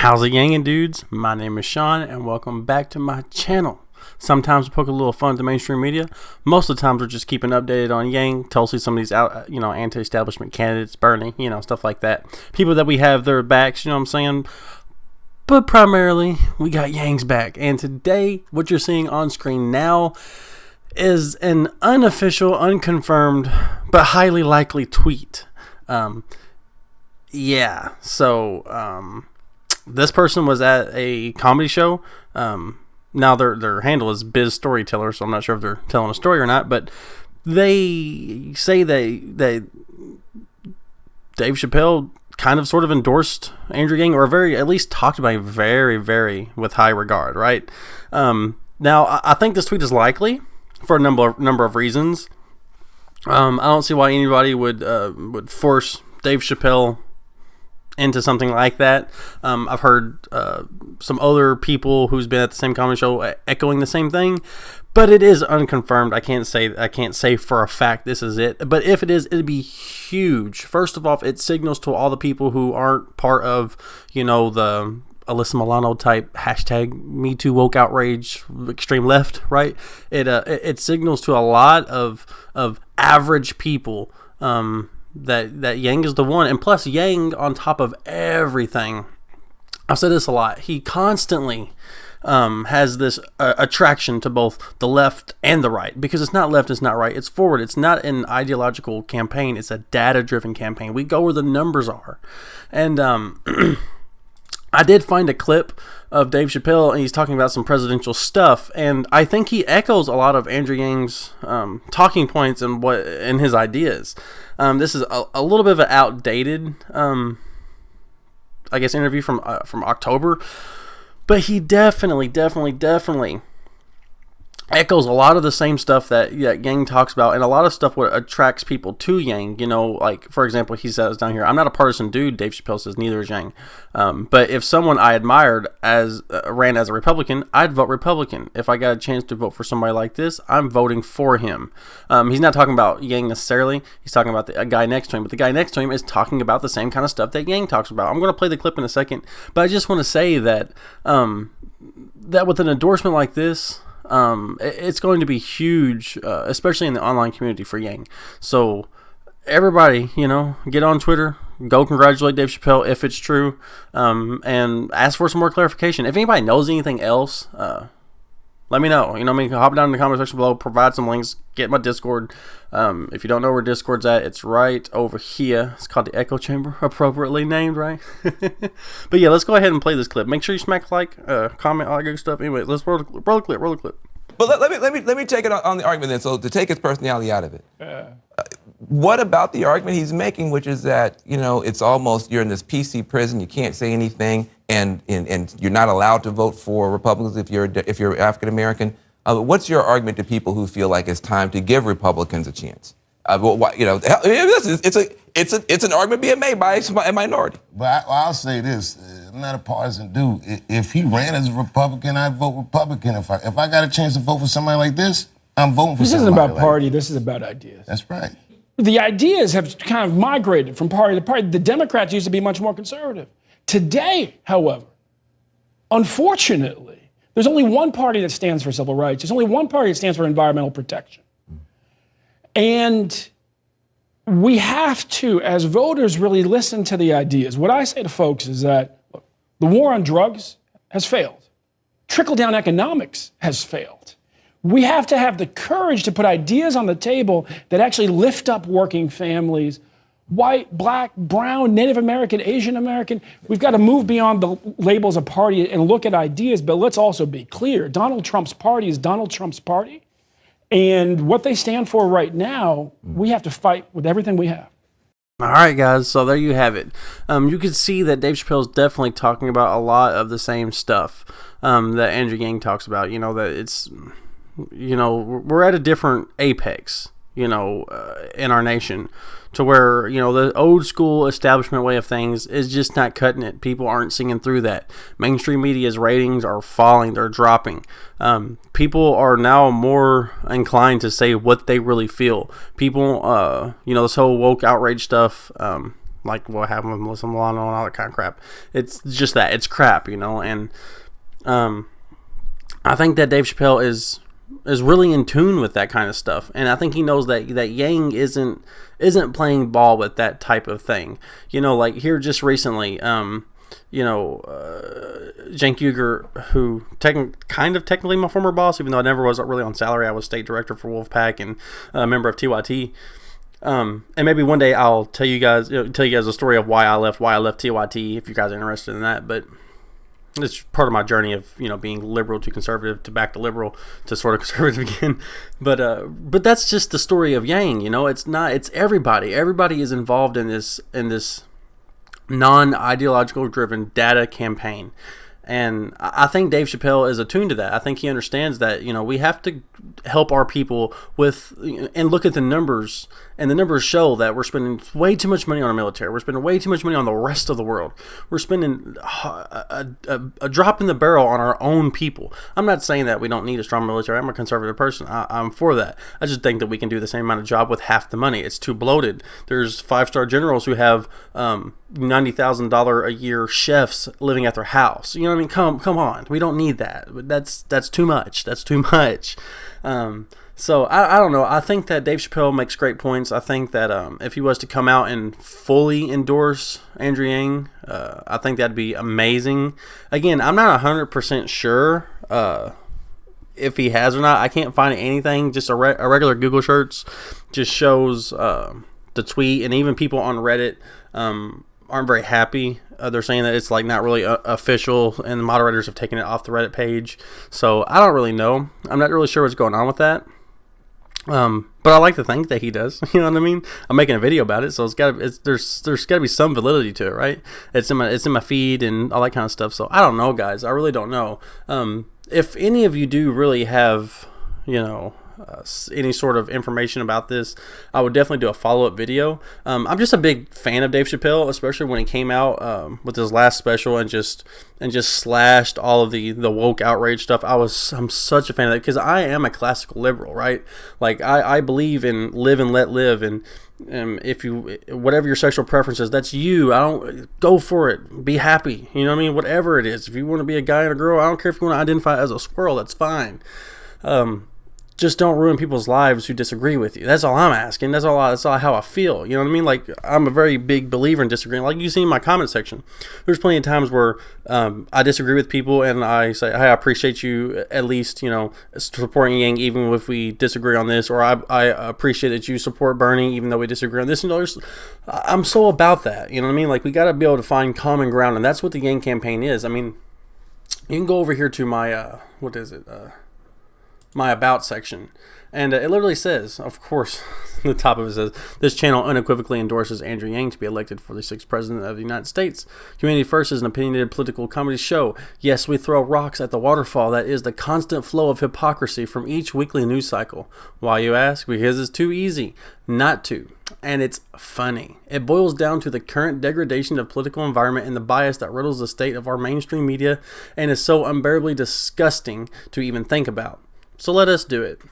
How's it gangin', dudes? My name is Sean, and welcome back to my channel. Sometimes we poke a little fun at the mainstream media. Most of the times we're just keeping updated on Yang, Tulsi, some of these out, anti-establishment candidates, Bernie, stuff like that. People that we have their backs, you know what I'm saying? But primarily, we got Yang's back. And today, what you're seeing on screen now is an unofficial, unconfirmed, but highly likely tweet. This person was at a comedy show. Now their handle is Biz Storyteller, so I'm not sure if they're telling a story or not, but they say that Dave Chappelle kind of sort of endorsed Andrew Yang, or at least talked about him very, very with high regard, right? Now I think this tweet is likely for a number of reasons. I don't see why anybody would force Dave Chappelle into something like that. I've heard some other people who's been at the same comedy show echoing the same thing, but it is unconfirmed. I can't say for a fact this is it. But if it is, it'd be huge. First of all, it signals to all the people who aren't part of, the Alyssa Milano type hashtag Me Too woke outrage extreme left, right? It signals to a lot of average people that Yang is the one. And plus, Yang, on top of everything, I've said this a lot, he constantly has this attraction to both the left and the right, because it's not left, it's not right, it's forward. It's not an ideological campaign, it's a data-driven campaign. We go where the numbers are. And I did find a clip of Dave Chappelle, and he's talking about some presidential stuff, and I think he echoes a lot of Andrew Yang's talking points and his ideas. This is a little bit of an outdated, interview from October, but he definitely echoes a lot of the same stuff that Yang talks about, and a lot of stuff what attracts people to Yang. Like, for example, he says down here, "I'm not a partisan dude." Dave Chappelle says, "Neither is Yang. But if someone I admired ran as a Republican, I'd vote Republican. If I got a chance to vote for somebody like this, I'm voting for him." He's not talking about Yang necessarily. He's talking about a guy next to him, but the guy next to him is talking about the same kind of stuff that Yang talks about. I'm going to play the clip in a second, but I just want to say that that with an endorsement like this, it's going to be huge, especially in the online community for Yang. So everybody, get on Twitter, go congratulate Dave Chappelle if it's true, and ask for some more clarification. If anybody knows anything else, let me know. Hop down in the comment section below, provide some links, get my Discord. If you don't know where Discord's at, it's right over here. It's called the Echo Chamber, appropriately named, right? But yeah, let's go ahead and play this clip. Make sure you smack like, comment, all that good stuff. Anyway, let's roll the clip. But let me take it on the argument then. So to take his personality out of it, what about the argument he's making, which is that it's almost you're in this PC prison, you can't say anything, and you're not allowed to vote for Republicans if you're African American. What's your argument to people who feel like it's time to give Republicans a chance? It's an argument being made by a minority. But I'll say this: I'm not a partisan dude. If he ran as a Republican, I'd vote Republican. If I got a chance to vote for somebody like this, I'm voting for somebody. This isn't about party. This is about ideas. That's right. The ideas have kind of migrated from party to party. The Democrats used to be much more conservative. Today, however, unfortunately, there's only one party that stands for civil rights. There's only one party that stands for environmental protection. And we have to, as voters, really listen to the ideas. What I say to folks is that, look, the war on drugs has failed. Trickle-down economics has failed. We have to have the courage to put ideas on the table that actually lift up working families, white, black, brown, Native American, Asian American. We've got to move beyond the labels of party and look at ideas, but let's also be clear. Donald Trump's party is Donald Trump's party. And what they stand for right now, we have to fight with everything we have. All right, guys, so there you have it. You can see that Dave Chappelle is definitely talking about a lot of the same stuff that Andrew Yang talks about. That it's, we're at a different apex, in our nation, to where, the old school establishment way of things is just not cutting it. People aren't singing through that. Mainstream media's ratings are falling, they're dropping. People are now more inclined to say what they really feel. People, this whole woke outrage stuff, like what happened with Melissa Milano and all that kind of crap. It's just that it's crap, and I think that Dave Chappelle is really in tune with that kind of stuff, and I think he knows that Yang isn't playing ball with that type of thing. Like here just recently, Cenk Uygur, who technically my former boss, even though I never was really on salary. I was state director for Wolfpack and a member of TYT. And maybe one day I'll tell you guys a story of why I left TYT if you guys are interested in that. But it's part of my journey of being liberal to conservative to back to liberal to sort of conservative again. But that's just the story of Yang. It's everybody. Everybody is involved in this non-ideological driven data campaign. And I think Dave Chappelle is attuned to that. I think he understands that, we have to help our people and look at the numbers, and the numbers show that we're spending way too much money on our military. We're spending way too much money on the rest of the world. We're spending a drop in the barrel on our own people. I'm not saying that we don't need a strong military. I'm a conservative person. I'm for that. I just think that we can do the same amount of job with half the money. It's too bloated. There's 5-star generals who have $90,000 a year chefs living at their house. You know what I mean? Come on. We don't need that. That's too much. That's too much. So I don't know. I think that Dave Chappelle makes great points. I think that if he was to come out and fully endorse Andrew Yang, I think that'd be amazing. Again, I'm not 100% sure if he has or not. I can't find anything. Just a regular Google search just shows the tweet, and even people on Reddit aren't very happy. They're saying that it's like not really official, and the moderators have taken it off the Reddit page. So I don't really know. I'm not really sure what's going on with that. But I like to think that he does. You know what I mean? I'm making a video about it, so there's got to be some validity to it, right? It's in my feed and all that kind of stuff. So I don't know, guys. I really don't know. If any of you do really have, any sort of information about this, I would definitely do a follow-up video. I'm just a big fan of Dave Chappelle, especially when he came out with his last special and just slashed all of the woke outrage stuff. I'm such a fan of that because I am a classical liberal, right? Like I believe in live and let live, and if you whatever your sexual preference is, that's you. I don't go for it. Be happy. You know what I mean? Whatever it is. If you want to be a guy and a girl, I don't care if you want to identify as a squirrel. That's fine. Just don't ruin people's lives who disagree with you. That's all I'm asking. That's all how I feel. You know what I mean? Like, I'm a very big believer in disagreeing. Like you see in my comment section, there's plenty of times where I disagree with people and I say, hey, I appreciate you at least, supporting Yang even if we disagree on this, or I appreciate that you support Bernie even though we disagree on this. I'm so about that. You know what I mean? Like, we got to be able to find common ground, and that's what the Yang campaign is. I mean, you can go over here to my, my about section, and it literally says, of course, the top of it says, this channel unequivocally endorses Andrew Yang to be elected for the 6th president of the United States. Humanity First is an opinionated political comedy show. Yes, we throw rocks at the waterfall that is the constant flow of hypocrisy from each weekly news cycle. Why, you ask? Because it's too easy not to. And it's funny. It boils down to the current degradation of political environment and the bias that riddles the state of our mainstream media and is so unbearably disgusting to even think about. So let us do it.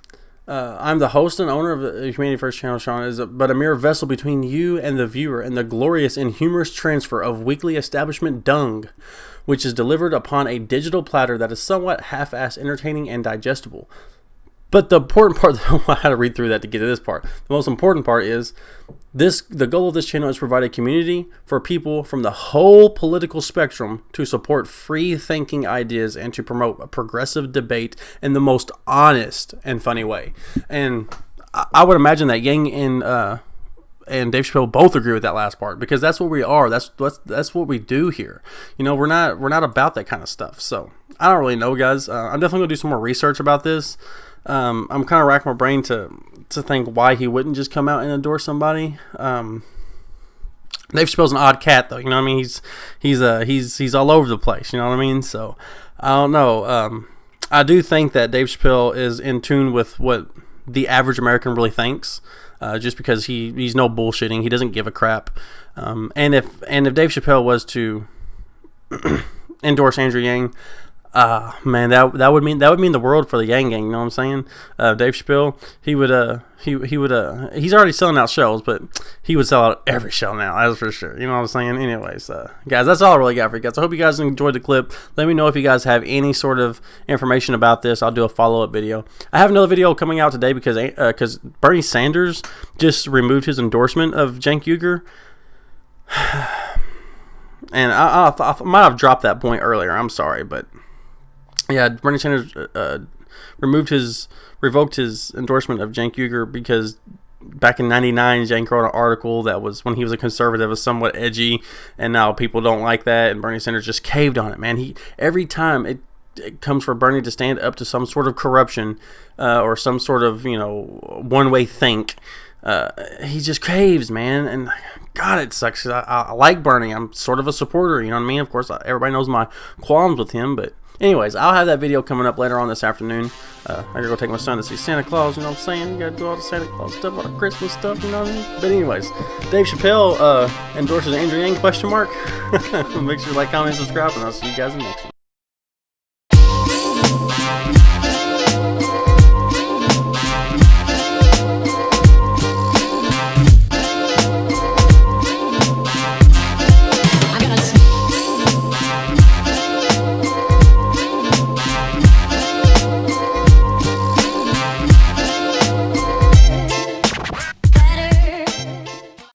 I'm the host and owner of the Humanity First channel, Sean, but a mere vessel between you and the viewer and the glorious and humorous transfer of weekly establishment dung, which is delivered upon a digital platter that is somewhat half-assed entertaining and digestible. But the important part, I had to read through that to get to this part. The most important part is the goal of this channel is to provide a community for people from the whole political spectrum to support free thinking ideas and to promote a progressive debate in the most honest and funny way. And I would imagine that Yang and Dave Chappelle both agree with that last part, because that's what we are. That's what we do here. We're not about that kind of stuff. So I don't really know, guys. I'm definitely gonna do some more research about this. I'm kind of racking my brain to think why he wouldn't just come out and endorse somebody. Dave Chappelle's an odd cat, though. You know what I mean? He's all over the place. You know what I mean? So I don't know. I do think that Dave Chappelle is in tune with what the average American really thinks. Just because he's no bullshitting. He doesn't give a crap. And if Dave Chappelle was to endorse Andrew Yang, Man, that would mean the world for the Yang Gang. You know what I'm saying? Dave Chappelle, he would he's already selling out shows, but he would sell out every show now. That's for sure. You know what I'm saying? Anyways, guys, that's all I really got for you guys. I hope you guys enjoyed the clip. Let me know if you guys have any sort of information about this. I'll do a follow-up video. I have another video coming out today because Bernie Sanders just removed his endorsement of Cenk Uygur. And I might have dropped that point earlier. I'm sorry, but yeah, Bernie Sanders revoked his endorsement of Cenk Uygur because back in '99, Cenk wrote an article that was, when he was a conservative, was somewhat edgy, and now people don't like that, and Bernie Sanders just caved on it, man. Every time it comes for Bernie to stand up to some sort of corruption or some sort of, one-way think, he just caves, man, and God, it sucks. I like Bernie. I'm sort of a supporter, you know what I mean? Of course, everybody knows my qualms with him, but anyways, I'll have that video coming up later on this afternoon. I gotta go take my son to see Santa Claus, you know what I'm saying? You gotta do all the Santa Claus stuff, all the Christmas stuff, you know what I mean? But anyways, Dave Chappelle endorses Andrew Yang, ? Make sure you like, comment, subscribe, and I'll see you guys in the next one.